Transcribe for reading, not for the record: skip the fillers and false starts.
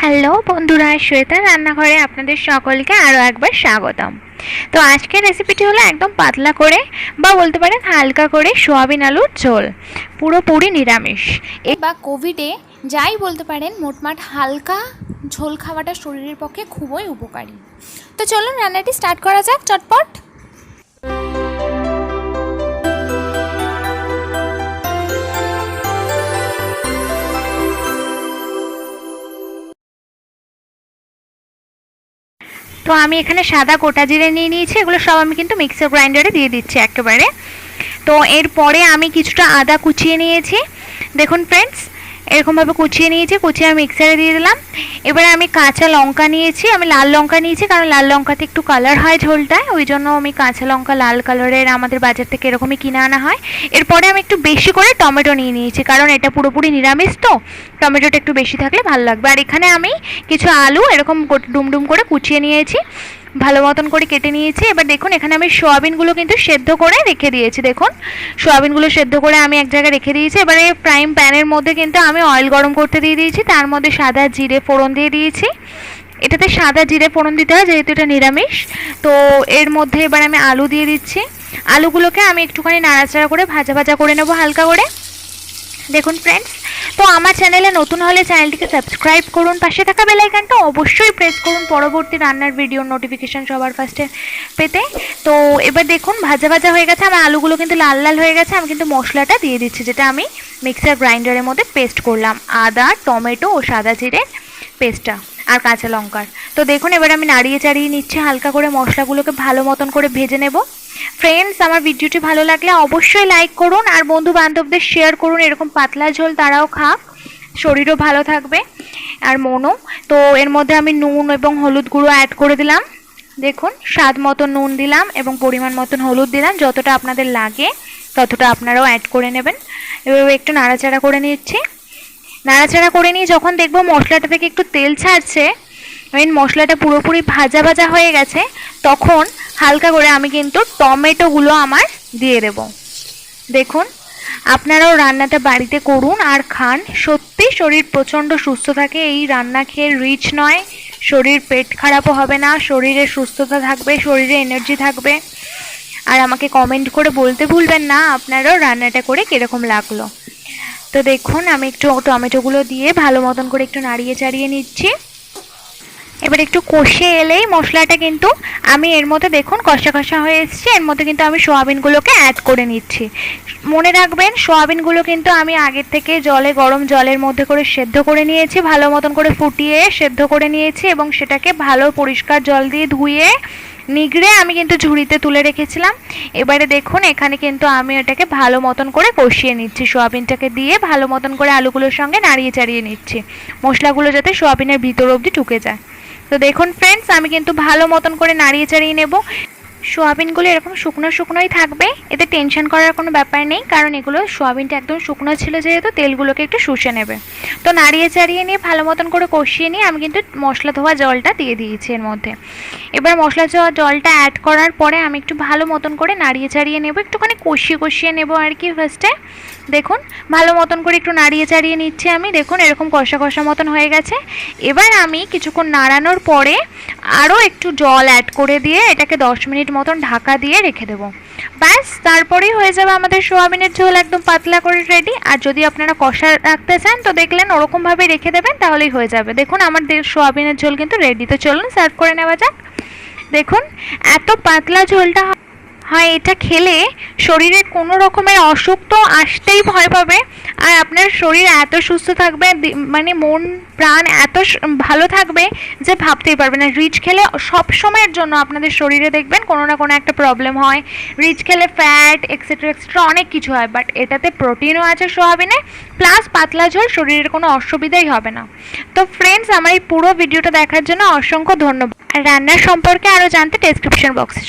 Hello বন্ধুরা, শ্বেতা রান্নাঘরে আপনাদের সকলকে আরও একবার স্বাগতম। তো আজকের রেসিপিটি হলো একদম পাতলা করে বা বলতে পারেন হালকা করে সোয়াবিন আলুর ঝোল, পুরোপুরি নিরামিষ বা কোভিডে যাই বলতে পারেন, মোটমাট হালকা ঝোল খাওয়াটা শরীরের পক্ষে খুবই উপকারী। তো চলুন রান্নাটি স্টার্ট করা যাক চটপট। তো আমি এখানে সাদা গোটা জিরে নিয়ে নিয়েছি, এগুলো সব আমি কিন্তু মিক্সার গ্রাইন্ডারে দিয়ে দিচ্ছি একেবারে। তো এরপরে আমি কিছুটা আদা কুচিয়ে নিয়েছি, দেখুন ফ্রেন্ডস এরকমভাবে কুচিয়ে নিয়েছি, কুচিয়ে আমি মিক্সারে দিয়ে দিলাম। এবারে আমি কাঁচা লঙ্কা নিয়েছি, আমি লাল লঙ্কা নিয়েছি কারণ লাল লঙ্কাতে একটু কালার হয় ঝোলটায়, ওই জন্য আমি কাঁচা লঙ্কা লাল কালারের আমাদের বাজার থেকে এরকমই কিনে আনা হয়। এরপরে আমি একটু বেশি করে টমেটো নিয়ে নিয়েছি কারণ এটা পুরোপুরি নিরামিষ, তো টমেটোটা একটু বেশি থাকলে ভালো লাগবে। আর এখানে আমি কিছু আলু এরকম ডুমডুম করে কুচিয়ে নিয়েছি, ভালো মতন করে কেটে নিয়েছি। এবার দেখুন এখানে আমি সোয়াবিনগুলো কিন্তু সেদ্ধ করে রেখে দিয়েছি, দেখুন সোয়াবিনগুলো সেদ্ধ করে আমি এক জায়গায় রেখে দিয়েছি। এবারে ফ্রাইং প্যানের মধ্যে কিন্তু আমি অয়েল গরম করতে দিয়ে দিয়েছি, তার মধ্যে সাদা জিরে ফোড়ন দিয়ে দিয়েছি। এটাতে সাদা জিরে ফোড়ন দিতে হয় যেহেতু এটা নিরামিষ। তো এর মধ্যে এবার আমি আলু দিয়ে দিচ্ছি, আলুগুলোকে আমি একটুখানি নাড়াচাড়া করে ভাজা ভাজা করে নেবো হালকা করে। দেখুন ফ্রেন্ডস, তো আমার চ্যানেলে নতুন হলে চ্যানেলটিকে সাবস্ক্রাইব করুন, পাশে থাকা বেল আইকনটা অবশ্যই প্রেস করুন পরবর্তী রান্নার ভিডিওর নোটিফিকেশন সবার ফার্স্টে পেতে। তো এবার দেখুন ভাজা ভাজা হয়ে গেছে, আমার আলুগুলো কিন্তু লাল লাল হয়ে গেছে। আমি কিন্তু মশলাটা দিয়ে দিচ্ছি যেটা আমি মিক্সার গ্রাইন্ডারের মধ্যে পেস্ট করলাম, আদা টমেটো ও সাদা জিরের পেস্টটা আর কাঁচা লঙ্কার। তো দেখুন এবার আমি নাড়িয়ে চাড়িয়ে নিচ্ছি হালকা করে, মশলাগুলোকে ভালো মতন করে ভেজে নেব। ফ্রেন্ডস, আমার ভিডিওটি ভালো লাগলে অবশ্যই লাইক করুন আর বন্ধু বান্ধবদের শেয়ার করুন, এরকম পাতলা ঝোল তারাও খাক, শরীরও ভালো থাকবে আর মনও। তো এর মধ্যে আমি নুন এবং হলুদ গুঁড়ো অ্যাড করে দিলাম, দেখুন স্বাদ মতো নুন দিলাম এবং পরিমাণ মতন হলুদ দিলাম, যতটা আপনাদের লাগে ততটা আপনারাও অ্যাড করে নেবেন। এভাবে একটু নাড়াচাড়া করে নিচ্ছি, নাড়াচাড়া করে নিয়ে যখন দেখবো মশলাটা থেকে একটু তেল ছাড়ছে, মশলাটা পুরোপুরি ভাজা ভাজা হয়ে গেছে, তখন হালকা করে আমি কিন্তু টমেটোগুলো আমার দিয়ে দেব। দেখুন আপনারাও রান্নাটা বাড়িতে করুন আর খান, সত্যি শরীর প্রচণ্ড সুস্থ থাকে এই রান্না খেয়ে। রিচ নয়, শরীর পেট খারাপও হবে না, শরীরে সুস্থতা থাকবে, শরীরে এনার্জি থাকবে। আর আমাকে কমেন্ট করে বলতে ভুলবেন না আপনারাও রান্নাটা করে কীরকম লাগলো। তো দেখুন আমি একটু টমেটোগুলো দিয়ে ভালো মতন করে একটু নাড়িয়ে চাড়িয়ে নিচ্ছি। এবার একটু কষে এলেই মশলাটা কিন্তু আমি এর মধ্যে দেখুন কষা কষা হয়ে এসছে, এর মধ্যে কিন্তু আমি সোয়াবিনগুলোকে অ্যাড করে নিচ্ছি। মনে রাখবেন সোয়াবিনগুলো কিন্তু আমি আগের থেকে গরম জলের মধ্যে করে সেদ্ধ করে নিয়েছি, ভালো মতন করে ফুটিয়ে সেদ্ধ করে নিয়েছি এবং সেটাকে ভালো পরিষ্কার জল দিয়ে ধুয়ে নিগড়ে আমি কিন্তু ঝুড়িতে তুলে রেখেছিলাম। এবারে দেখুন এখানে কিন্তু আমি এটাকে ভালো মতন করে কষিয়ে নিচ্ছি, সোয়াবিনটাকে দিয়ে ভালো মতন করে আলুগুলোর সঙ্গে নাড়িয়ে চাড়িয়ে নিচ্ছি, মশলাগুলো যাতে সোয়াবিনের ভিতর অবধি ঢুকে যায়। তো দেখুন ফ্রেন্ডস আমি কিন্তু ভালো মতন করে নাড়িয়ে চাড়িয়ে নেব। সোয়াবিনগুলো এরকম শুকনো শুকনোই থাকবে, এতে টেনশন করার কোনো ব্যাপার নেই কারণ এগুলো সোয়াবিনটা একদম শুকনো ছিল যেহেতু তেলগুলোকে একটু শুষে নেবে। তো নাড়িয়ে চাড়িয়ে নিয়ে ভালো মতন করে কষিয়ে নিয়ে আমি কিন্তু মশলা ধোয়া জলটা দিয়ে দিয়েছি এর মধ্যে। এবার মশলা ধোয়া জলটা অ্যাড করার পরে আমি একটু ভালো মতন করে নাড়িয়ে চাড়িয়ে নেব, একটুখানি কষিয়ে নেব আর কি ফার্স্টে। দেখুন ভালো মতন করে একটু নাড়িয়ে চাড়িয়ে নিচ্ছি আমি, দেখুন এরকম কষা কষা মতন হয়ে গেছে। এবার আমি কিছুক্ষণ নাড়ানোর পরে আরও একটু জল অ্যাড করে দিয়ে এটাকে 10 মিনিট মতন ঢাকা দিয়ে রেখে দেবো, ব্যাস তারপরেই হয়ে যাবে আমাদের সোয়াবিনের ঝোল একদম পাতলা করে রেডি। আর যদি আপনারা কষা রাখতে চান তো দেখলেন ওরকমভাবে রেখে দেবেন তাহলেই হয়ে যাবে। দেখুন আমাদের সোয়াবিনের ঝোল কিন্তু রেডি, তো চলুন সার্ভ করে নেওয়া যাক। দেখুন এত পাতলা ঝোলটা হয়, এটা খেলে শরীরে কোনো রকমের অসুখ তো আসতেই ভয় পাবে আর আপনার শরীর এত সুস্থ থাকবে, মানে মন প্রাণ এত ভালো থাকবে যে ভাবতেই পারবে না। রিচ খেলে সব সময়ের জন্য আপনাদের শরীরে দেখবেন কোনো না কোনো একটা প্রবলেম হয়, রিচ খেলে ফ্যাট এক্সেট্রা এক্সেট্রা অনেক কিছু হয়, বাট এটাতে প্রোটিনও আছে সোয়াবিনে, প্লাস পাতলা ঝোল, শরীরের কোনো অসুবিধাই হবে না। তো ফ্রেন্ডস আমার এই পুরো ভিডিওটা দেখার জন্য অসংখ্য ধন্যবাদ। রান্নার সম্পর্কে আরও জানতে ডেসক্রিপশন বক্সে